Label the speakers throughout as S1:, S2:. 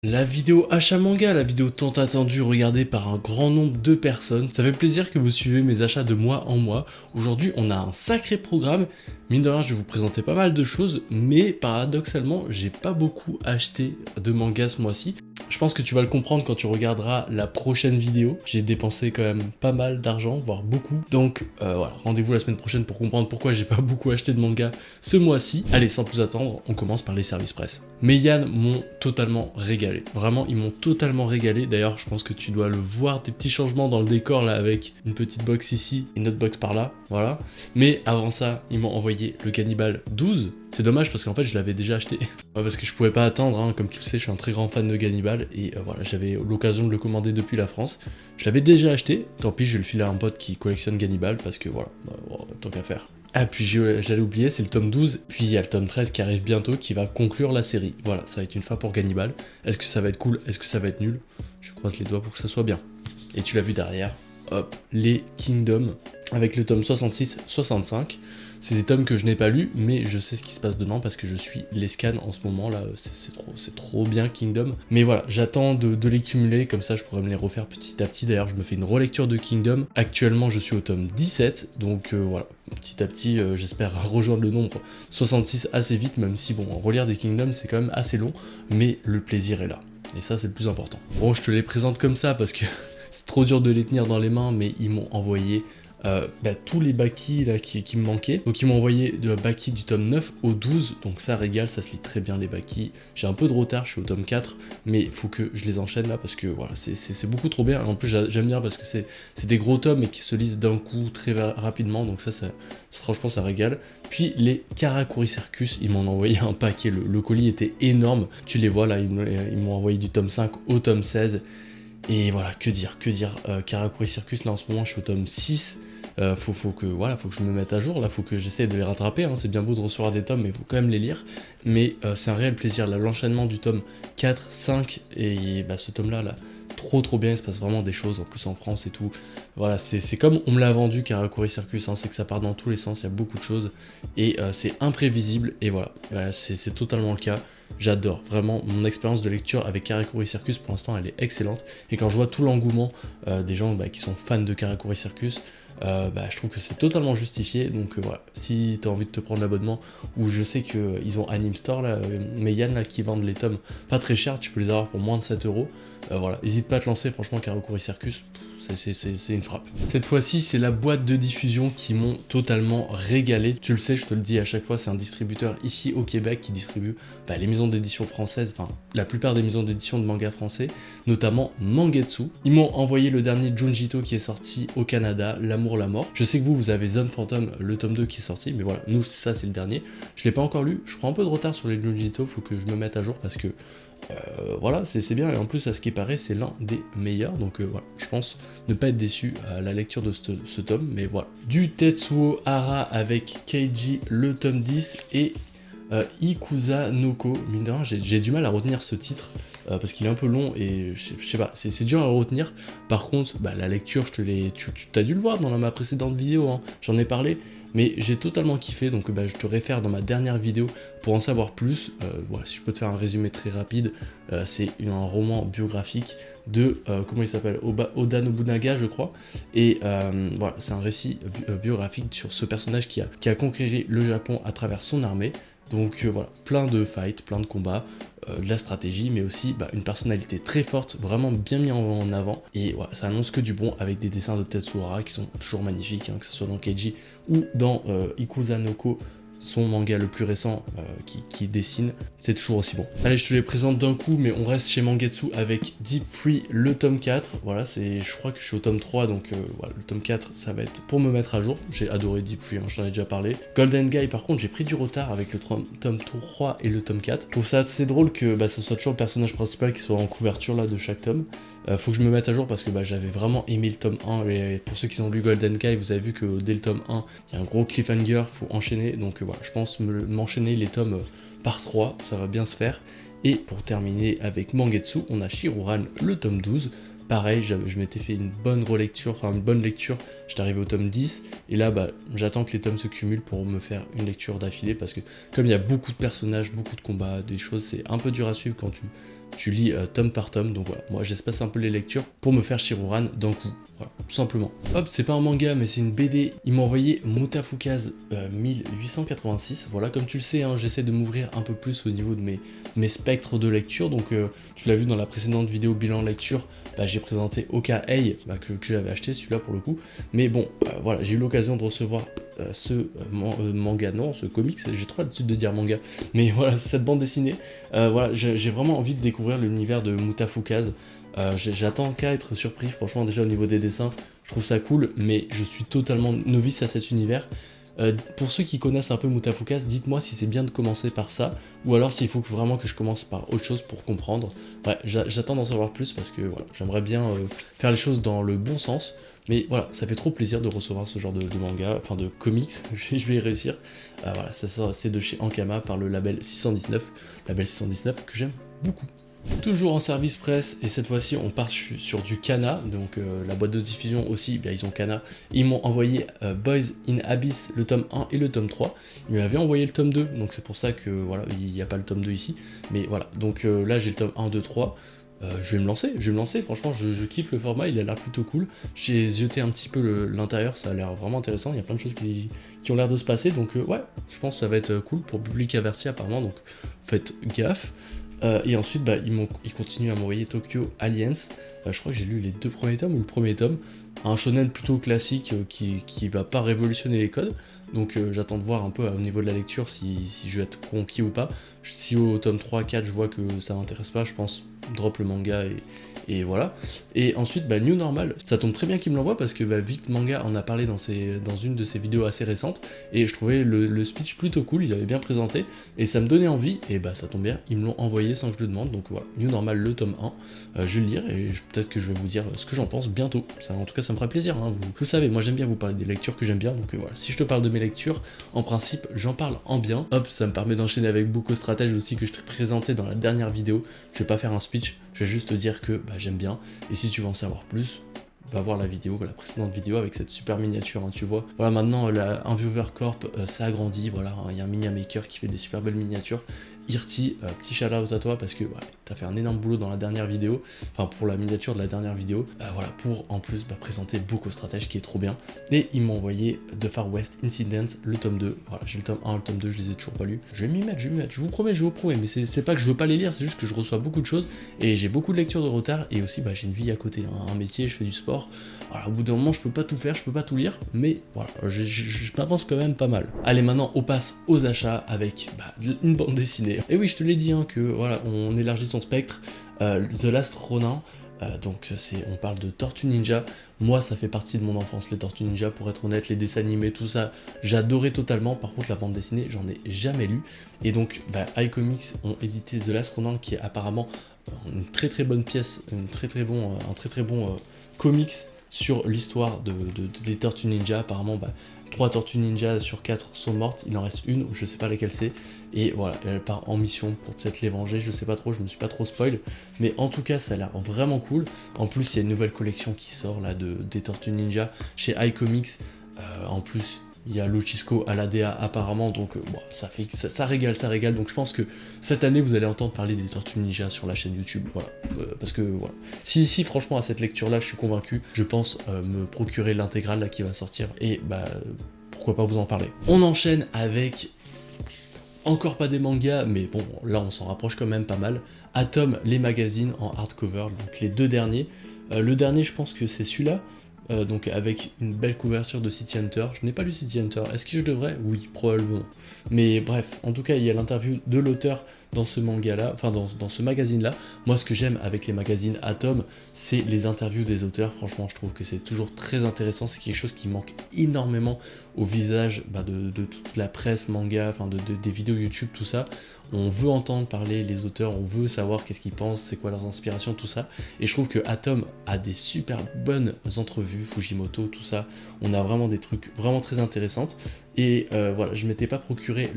S1: La vidéo achat manga, la vidéo tant attendue, regardée par un grand nombre de personnes. Ça fait plaisir que vous suivez mes achats de mois en mois. Aujourd'hui, on a un sacré programme. Mine de rien, je vais vous présenter pas mal de choses, mais paradoxalement, j'ai pas beaucoup acheté de manga ce mois-ci. Je pense que tu vas le comprendre quand tu regarderas la prochaine vidéo. J'ai dépensé quand même pas mal d'argent, voire beaucoup. Donc voilà, rendez-vous la semaine prochaine pour comprendre pourquoi j'ai pas beaucoup acheté de manga ce mois-ci. Allez, sans plus attendre, on commence par les services presse. Mes Yann m'ont totalement régalé. Vraiment, ils m'ont totalement régalé. D'ailleurs, je pense que tu dois le voir, tes petits changements dans le décor là, avec une petite box ici, une autre box par là, voilà. Mais avant ça, ils m'ont envoyé le Cannibal 12. C'est dommage parce qu'en fait je l'avais déjà acheté. Parce que je pouvais pas attendre, hein. Comme tu le sais, je suis un très grand fan de Cannibal et voilà, j'avais l'occasion de le commander depuis la France. Je l'avais déjà acheté, tant pis, je vais le filer à un pote qui collectionne Cannibal parce que voilà, tant qu'à faire. Ah, puis j'allais oublier, c'est le tome 12, puis il y a le tome 13 qui arrive bientôt qui va conclure la série. Voilà, ça va être une fois pour Cannibal. Est-ce que ça va être cool? Est-ce que ça va être nul? Je croise les doigts pour que ça soit bien. Et tu l'as vu derrière, hop, les Kingdom avec le tome 66-65. C'est des tomes que je n'ai pas lus, mais je sais ce qui se passe dedans parce que je suis les scans en ce moment là, c'est trop bien Kingdom. Mais voilà, j'attends de les cumuler, comme ça je pourrais me les refaire petit à petit. D'ailleurs, je me fais une relecture de Kingdom. Actuellement, je suis au tome 17, donc voilà, petit à petit, j'espère rejoindre le nombre 66 assez vite, même si bon, relire des Kingdom c'est quand même assez long, mais le plaisir est là. Et ça, c'est le plus important. Bon, je te les présente comme ça parce que c'est trop dur de les tenir dans les mains, mais ils m'ont envoyé tous les Baki là qui me manquaient. Donc ils m'ont envoyé de Baki du tome 9 au 12, donc ça régale, ça se lit très bien les Baki. J'ai un peu de retard, je suis au tome 4, mais il faut que je les enchaîne là parce que voilà, c'est beaucoup trop bien. Et en plus j'aime bien parce que c'est des gros tomes et qui se lisent d'un coup très rapidement, donc ça franchement ça régale. Puis les Karakuri Circus, ils m'ont envoyé un paquet, le colis était énorme. Tu les vois là, ils m'ont envoyé du tome 5 au tome 16. Et voilà, que dire, Karakuri Circus, là en ce moment je suis au tome 6, faut que je me mette à jour, là faut que j'essaie de les rattraper, hein. C'est bien beau de recevoir des tomes, mais il faut quand même les lire, mais c'est un réel plaisir, là, l'enchaînement du tome 4, 5, et ce tome là, trop bien, il se passe vraiment des choses, en plus en France et tout, voilà, c'est comme on me l'a vendu Karakuri Circus, hein, c'est que ça part dans tous les sens, il y a beaucoup de choses, et c'est imprévisible, et voilà, c'est totalement le cas. J'adore, vraiment, mon expérience de lecture avec Karakuri Circus pour l'instant elle est excellente, et quand je vois tout l'engouement des gens qui sont fans de Karakuri Circus, je trouve que c'est totalement justifié, donc voilà, si tu as envie de te prendre l'abonnement, ou je sais qu'ils ont Anime Store, là, Meian là, qui vendent les tomes pas très cher, tu peux les avoir pour moins de 7€, voilà, n'hésite pas à te lancer, franchement Karakuri Circus, c'est une frappe. Cette fois-ci, c'est la boîte de diffusion qui m'ont totalement régalé. Tu le sais, je te le dis à chaque fois, c'est un distributeur ici au Québec qui distribue les maisons d'édition françaises, enfin la plupart des maisons d'édition de manga français, notamment Mangetsu. Ils m'ont envoyé le dernier Junjito qui est sorti au Canada, L'amour, la mort. Je sais que vous avez Zone Phantom, le tome 2 qui est sorti, mais voilà, nous ça c'est le dernier. Je l'ai pas encore lu, je prends un peu de retard sur les Junjito, faut que je me mette à jour parce que voilà, c'est bien, et en plus à ce qui paraît c'est l'un des meilleurs, donc voilà, je pense ne pas être déçu à la lecture de ce tome, mais voilà. Du Tetsuo Hara avec Keiji le tome 10 et Ikuza Noko, mine de rien, j'ai du mal à retenir ce titre parce qu'il est un peu long et je sais pas, c'est dur à retenir. Par contre, la lecture, tu as dû le voir dans ma précédente vidéo, hein, j'en ai parlé, mais j'ai totalement kiffé, donc je te réfère dans ma dernière vidéo pour en savoir plus. Voilà, si je peux te faire un résumé très rapide, c'est un roman biographique de, comment il s'appelle, Oda Nobunaga je crois, et voilà, c'est un récit biographique sur ce personnage qui a conquéri le Japon à travers son armée. Donc voilà, plein de fights, plein de combats, de la stratégie, mais aussi une personnalité très forte, vraiment bien mis en avant. Et voilà, ça annonce que du bon avec des dessins de Tetsuo Hara qui sont toujours magnifiques, hein, que ce soit dans Keiji ou dans Ikuza Noko, son manga le plus récent qui dessine, c'est toujours aussi bon. Allez, je te les présente d'un coup, mais on reste chez Mangetsu avec Deep Free, le tome 4. Voilà, je crois que je suis au tome 3, donc voilà, le tome 4, ça va être pour me mettre à jour. J'ai adoré Deep Free, hein, j'en ai déjà parlé. Golden Guy, par contre, j'ai pris du retard avec le tome 3 et le tome 4. Je trouve ça assez drôle que ce soit toujours le personnage principal qui soit en couverture là de chaque tome. Faut que je me mette à jour parce que j'avais vraiment aimé le tome 1, et pour ceux qui ont lu Golden Guy, vous avez vu que dès le tome 1, il y a un gros cliffhanger, faut enchaîner, donc voilà, je pense m'enchaîner les tomes par 3, ça va bien se faire. Et pour terminer avec Mangetsu, on a Shiruran, le tome 12. Pareil, je m'étais fait une bonne relecture, enfin une bonne lecture, j'étais arrivé au tome 10, et là j'attends que les tomes se cumulent pour me faire une lecture d'affilée, parce que comme il y a beaucoup de personnages, beaucoup de combats, des choses, c'est un peu dur à suivre quand tu tu lis tome par tome. Donc voilà, moi j'espace un peu les lectures pour me faire Shiruran d'un coup. Voilà, tout simplement. Hop, c'est pas un manga, mais c'est une BD. Il m'a envoyé Mutafukaz 1886. Voilà, comme tu le sais, hein, j'essaie de m'ouvrir un peu plus au niveau de mes spectres de lecture. Donc, tu l'as vu dans la précédente vidéo bilan lecture, bah, j'ai présenté Oka Ei, bah, que j'avais acheté, celui-là pour le coup. Mais bon, voilà, j'ai eu l'occasion de recevoir manga, non, ce comics, j'ai trop l'habitude de dire manga, mais voilà, cette bande dessinée. Voilà, j'ai vraiment envie de découvrir l'univers de Mutafukaz. J'attends qu'à être surpris, franchement, déjà au niveau des dessins, je trouve ça cool, mais je suis totalement novice à cet univers. Pour ceux qui connaissent un peu Mutafukaz, dites-moi si c'est bien de commencer par ça, ou alors s'il faut vraiment que je commence par autre chose pour comprendre. Ouais, j'attends d'en savoir plus parce que voilà, j'aimerais bien faire les choses dans le bon sens, mais voilà, ça fait trop plaisir de recevoir ce genre de manga, enfin de comics, je vais y réussir. Voilà, c'est de chez Ankama par le label 619 que j'aime beaucoup. Toujours en service presse, et cette fois-ci on part sur du Kana, donc la boîte de diffusion aussi, bien, ils ont Kana. Ils m'ont envoyé Boys in Abyss, le tome 1 et le tome 3. Ils m'avaient envoyé le tome 2, donc c'est pour ça que voilà, il n'y a pas le tome 2 ici. Mais voilà, donc là j'ai le tome 1, 2, 3. Je vais me lancer, franchement je kiffe le format, il a l'air plutôt cool. J'ai zioté un petit peu l'intérieur, ça a l'air vraiment intéressant, il y a plein de choses qui ont l'air de se passer, donc ouais, je pense que ça va être cool pour public averti apparemment, donc faites gaffe. Et ensuite, bah, ils continuent à m'envoyer Tokyo Aliens. Je crois que j'ai lu les 2 premiers tomes ou le premier tome. Un shonen plutôt classique qui va pas révolutionner les codes. Donc j'attends de voir un peu au niveau de la lecture si je vais être conquis ou pas. Si au tome 3, 4, je vois que ça m'intéresse pas, je pense drop le manga et voilà. Et ensuite, bah, New Normal, ça tombe très bien qu'il me l'envoie parce que bah, Vic Manga en a parlé dans une de ses vidéos assez récentes et je trouvais le speech plutôt cool, il avait bien présenté et ça me donnait envie et bah ça tombe bien, ils me l'ont envoyé sans que je le demande, donc voilà, New Normal le tome 1, je vais le lire et peut-être que je vais vous dire ce que j'en pense bientôt. En tout cas ça me fera plaisir, hein, vous savez, moi j'aime bien vous parler des lectures que j'aime bien, donc voilà, si je te parle de mes lectures, en principe j'en parle en bien. Hop, ça me permet d'enchaîner avec Boko Stratège aussi que je t'ai présenté dans la dernière vidéo. Je vais pas faire un speech, je vais juste te dire que bah, j'aime bien, et si tu veux en savoir plus, va voir la vidéo, la précédente vidéo avec cette super miniature, hein, tu vois. Voilà, maintenant, un Viewer Corp s'agrandit, voilà, il y a un Minia Maker qui fait des super belles miniatures. Irti, petit shout-out à toi parce que ouais, t'as fait un énorme boulot dans la dernière vidéo, enfin pour la miniature de la dernière vidéo, voilà, pour en plus présenter Boko Stratège qui est trop bien. Et ils m'ont envoyé The Far West Incident, le tome 2, voilà, j'ai le tome 1, le tome 2, je les ai toujours pas lus. Je vais m'y mettre, je vous promets, mais c'est pas que je veux pas les lire, c'est juste que je reçois beaucoup de choses et j'ai beaucoup de lectures de retard et aussi bah, j'ai une vie à côté, hein, un métier, je fais du sport. Voilà, au bout d'un moment, je peux pas tout faire, je peux pas tout lire, mais voilà, je m'avance quand même pas mal. Allez, maintenant, on passe aux achats avec bah, une bande dessinée. Et oui, je te l'ai dit, hein, que voilà, on élargit son spectre. The Last Ronin, donc on parle de Tortue Ninja. Moi, ça fait partie de mon enfance, les Tortues Ninja, pour être honnête, les dessins animés, tout ça, j'adorais totalement. Par contre, la bande dessinée, j'en ai jamais lu. Et donc, bah, iComics ont édité The Last Ronin, qui est apparemment une très très bonne pièce, un très très bon comics sur l'histoire des Tortues Ninja. Apparemment, bah, 3 Tortues Ninja sur 4 sont mortes, il en reste une, je sais pas lesquelles c'est, et voilà, elle part en mission pour peut-être les venger, je sais pas trop, je me suis pas trop spoil, mais en tout cas ça a l'air vraiment cool. En plus il y a une nouvelle collection qui sort là des Tortues Ninja chez iComics, en plus il y a Luchisco à l'ADA apparemment, donc bon, ça régale, donc je pense que cette année vous allez entendre parler des Tortues Ninja sur la chaîne YouTube, voilà, parce que voilà, si franchement à cette lecture là je suis convaincu, je pense me procurer l'intégrale là qui va sortir, et bah pourquoi pas vous en parler. On enchaîne avec encore pas des mangas, mais bon là on s'en rapproche quand même pas mal. Atom, les magazines en hardcover, donc les 2 derniers. Le dernier je pense que c'est celui-là. Donc avec une belle couverture de City Hunter. Je n'ai pas lu City Hunter, est-ce que je devrais? Oui, probablement. Mais bref, en tout cas, il y a l'interview de l'auteur dans ce manga-là, enfin dans ce magazine-là. Moi, ce que j'aime avec les magazines Atom, c'est les interviews des auteurs. Franchement, je trouve que c'est toujours très intéressant. C'est quelque chose qui manque énormément au visage de toute la presse manga, enfin des vidéos YouTube, tout ça. On veut entendre parler les auteurs, on veut savoir qu'est-ce qu'ils pensent, c'est quoi leurs inspirations, tout ça. Et je trouve que Atom a des super bonnes entrevues, Fujimoto, tout ça. On a vraiment des trucs vraiment très intéressants. Et voilà, je m'étais pas procuré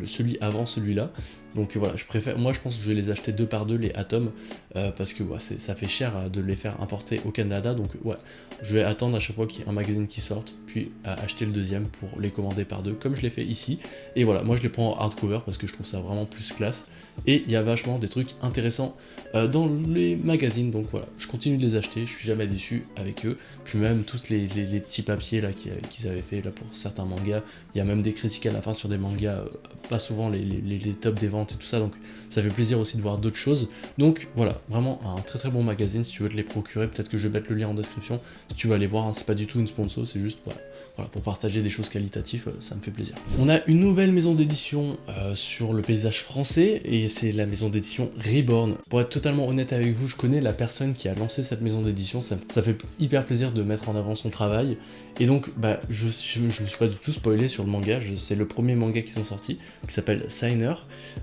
S1: celui avant celui-là. Donc voilà, moi je pense que je vais les acheter 2 par 2 les Atom, parce que ouais, ça fait cher de les faire importer au Canada, donc ouais, je vais attendre à chaque fois qu'il y ait un magazine qui sorte, puis acheter le deuxième pour les commander par 2, comme je l'ai fait ici. Et voilà, moi je les prends en hardcover parce que je trouve ça vraiment plus classe, et il y a vachement des trucs intéressants dans les magazines, donc voilà, je continue de les acheter, je suis jamais déçu avec eux. Puis même tous les petits papiers là qu'ils avaient fait là pour certains mangas, il y a même des critiques à la fin sur des mangas, pas souvent les tops des ventes et tout ça, donc ça fait plaisir aussi de voir d'autres choses. Donc voilà, vraiment un très très bon magazine. Si tu veux te les procurer, peut-être que je vais mettre le lien en description si tu veux aller voir, hein. C'est pas du tout une sponsor, c'est juste voilà, pour partager des choses qualitatives, ça me fait plaisir. On a une nouvelle maison d'édition sur le paysage français, et c'est la maison d'édition Reborn. Pour être totalement honnête avec vous, je connais la personne qui a lancé cette maison d'édition, ça fait hyper plaisir de mettre en avant son travail, et donc bah, je me suis pas du tout spoilé sur le manga, c'est le premier manga qui sont sortis, qui s'appelle Signers,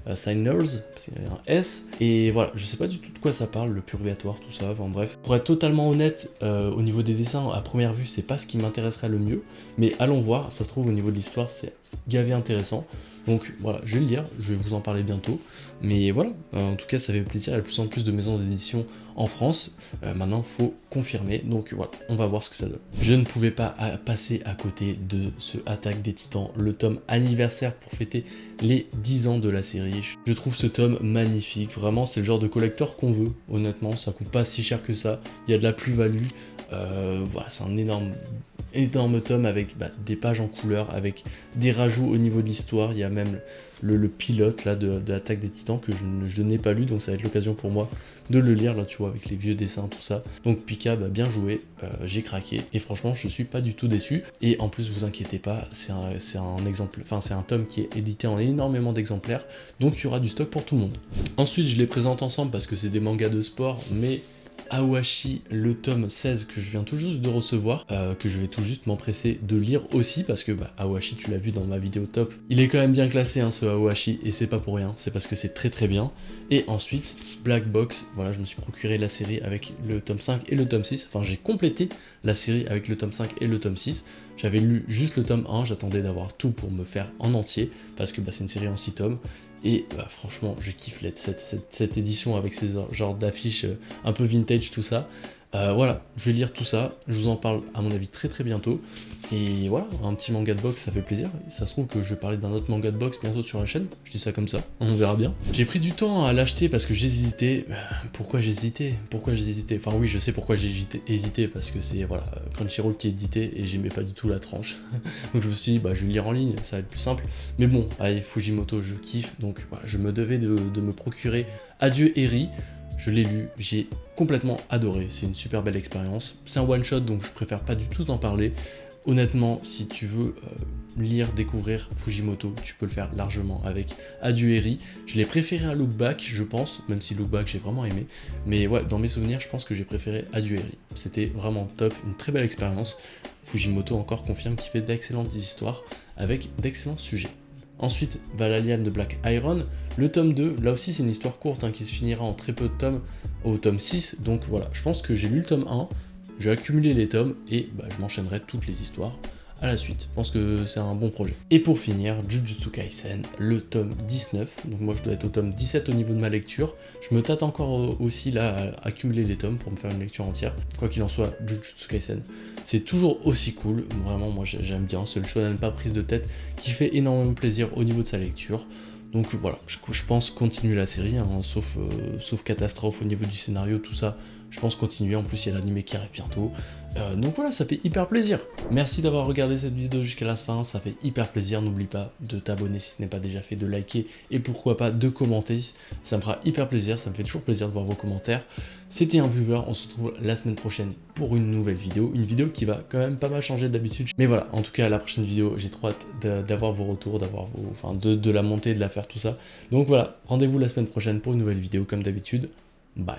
S1: parce qu'il y a un S, et voilà, je sais pas du tout de quoi ça parle, le purgatoire, tout ça, enfin bref. Pour être totalement honnête, au niveau des dessins, à première vue, c'est pas ce qui m'intéresserait le mieux, mais allons voir, ça se trouve au niveau de l'histoire, c'est gavé intéressant. Donc voilà, je vais le lire, je vais vous en parler bientôt. Mais voilà, en tout cas ça fait plaisir, il y a de plus en plus de maisons d'édition en France. Maintenant, il faut confirmer, donc voilà, on va voir ce que ça donne. Je ne pouvais pas passer à côté de ce Attaque des Titans, le tome anniversaire pour fêter les 10 ans de la série. Je trouve ce tome magnifique, vraiment c'est le genre de collector qu'on veut, honnêtement, ça coûte pas si cher que ça, il y a de la plus-value, voilà, c'est un énorme tome avec des pages en couleur, avec des rajouts au niveau de l'histoire. Il y a même le pilote là de l'Attaque des Titans que je n'ai pas lu, donc ça va être l'occasion pour moi de le lire là, tu vois, avec les vieux dessins, tout ça. Donc Pika, bien joué, j'ai craqué, et franchement je suis pas du tout déçu. Et en plus vous inquiétez pas, c'est un tome qui est édité en énormément d'exemplaires, donc il y aura du stock pour tout le monde. Ensuite je les présente ensemble parce que c'est des mangas de sport, mais Awashi, le tome 16 que je viens tout juste de recevoir, que je vais tout juste m'empresser de lire aussi, parce que Awashi, tu l'as vu dans ma vidéo top, il est quand même bien classé, hein, ce Awashi, et c'est pas pour rien, c'est parce que c'est très très bien. Et ensuite, Black Box, voilà, je me suis procuré la série avec le tome 5 et le tome 6, enfin j'ai complété la série avec le tome 5 et le tome 6, j'avais lu juste le tome 1, j'attendais d'avoir tout pour me faire en entier, parce que c'est une série en 6 tomes, et franchement je kiffe cette édition avec ces genres d'affiches un peu vintage, tout ça. Voilà, je vais lire tout ça, je vous en parle à mon avis très très bientôt. Et voilà, un petit manga de boxe, ça fait plaisir. Ça se trouve que je vais parler d'un autre manga de boxe bientôt sur la chaîne, je dis ça comme ça, on verra bien. J'ai pris du temps à l'acheter parce que j'hésitais. Pourquoi j'hésitais Enfin oui, je sais pourquoi j'ai hésité, parce que c'est voilà, Crunchyroll qui éditait et j'aimais pas du tout la tranche. Donc je me suis dit, je vais lire en ligne, ça va être plus simple. Mais bon, allez, Fujimoto, je kiffe, donc voilà, je me devais de me procurer Adieu Eri. Je l'ai lu, j'ai complètement adoré, c'est une super belle expérience. C'est un one shot, donc je préfère pas du tout en parler. Honnêtement, si tu veux lire, découvrir Fujimoto, tu peux le faire largement avec Adieu Eri. Je l'ai préféré à Look Back, je pense, même si Look Back j'ai vraiment aimé. Mais ouais, dans mes souvenirs, je pense que j'ai préféré Adieu Eri. C'était vraiment top, une très belle expérience. Fujimoto encore confirme qu'il fait d'excellentes histoires avec d'excellents sujets. Ensuite, Valalian de Black Iron, le tome 2, là aussi c'est une histoire courte qui se finira en très peu de tomes au tome 6, donc voilà, je pense que j'ai lu le tome 1, j'ai accumulé les tomes et je m'enchaînerai toutes les histoires à la suite. Je pense que c'est un bon projet. Et pour finir, Jujutsu Kaisen, le tome 19. Donc moi je dois être au tome 17 au niveau de ma lecture. Je me tâte encore aussi là à accumuler les tomes pour me faire une lecture entière. Quoi qu'il en soit, Jujutsu Kaisen, c'est toujours aussi cool. Vraiment, moi j'aime bien. C'est le shonen pas prise de tête qui fait énormément plaisir au niveau de sa lecture. Donc voilà, je pense continuer la série, sauf catastrophe au niveau du scénario, tout ça. Je pense continuer, en plus il y a l'anime qui arrive bientôt. Donc voilà, ça fait hyper plaisir. Merci d'avoir regardé cette vidéo jusqu'à la fin, ça fait hyper plaisir. N'oublie pas de t'abonner si ce n'est pas déjà fait, de liker et pourquoi pas de commenter. Ça me fera hyper plaisir, ça me fait toujours plaisir de voir vos commentaires. C'était un viewer, on se retrouve la semaine prochaine pour une nouvelle vidéo. Une vidéo qui va quand même pas mal changer d'habitude. Mais voilà, en tout cas la prochaine vidéo, j'ai trop hâte d'avoir vos retours, de la monter, de la faire, tout ça. Donc voilà, rendez-vous la semaine prochaine pour une nouvelle vidéo comme d'habitude. Bye.